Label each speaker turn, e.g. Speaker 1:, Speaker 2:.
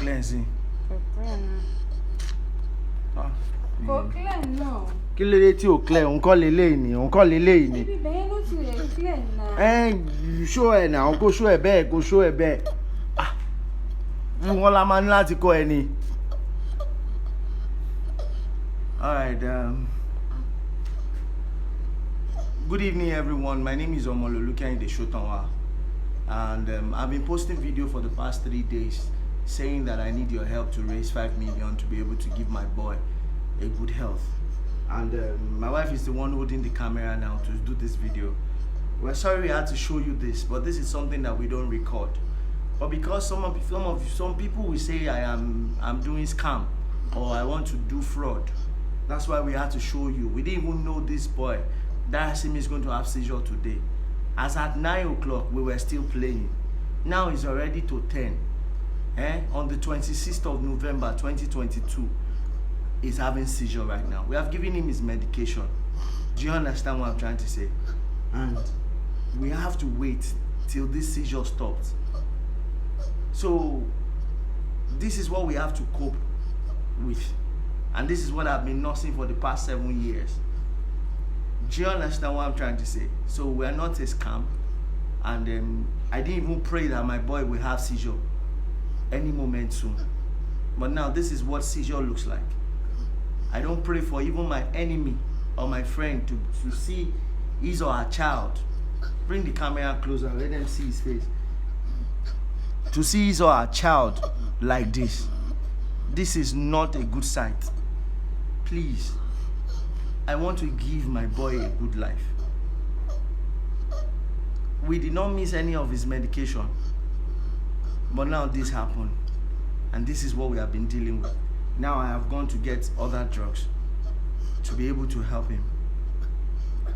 Speaker 1: cleansing.
Speaker 2: Kò clear náà.
Speaker 1: Kí ló dé tí ò clear? Òun kọ́ leléyìí ni, òun kọ́ leléyìí ni.
Speaker 2: Ibi bẹ́ẹ̀ ló ti rẹ̀ clear náà.
Speaker 1: Show ẹ̀ náà, kó show ẹ̀ bẹ́ẹ̀, kó show ẹ̀ bẹ́ẹ̀. Wọ́n la máa ní láti kọ́ ẹ ni. Alright, good evening everyone. My name is Omololu Sotonwa, and I've been posting video for the past 3 days saying that I need your help to raise 5 million to be able to give my boy a good health. And my wife is the one holding the camera now to do this video. We're sorry we had to show you this, but this is something that we don't record. But because some people will say I'm doing scam or I want to do fraud, that's why we had to show you. We didn't even know this boy, Darasimi, is going to have seizure today. As at 9 o'clock, we were still playing. Now it's already to 10. On the 26th of November 2022, he's having seizure right now. We have given him his medication. Do you understand what I'm trying to say? And we have to wait till this seizure stops. So this is what we have to cope with. And this is what I've been nursing for the past 7 years. Do you understand what I'm trying to say? So we're not a scam. And I didn't even pray that my boy will have seizure any moment soon. But now this is what seizure looks like. I don't pray for even my enemy or my friend to see his or her child. Bring the camera closer, let them see his face. To see his or her child like this. This is not a good sight. Please, I want to give my boy a good life. We did not miss any of his medication. But now this happened. And this is what we have been dealing with. Now I have gone to get other drugs to be able to help him.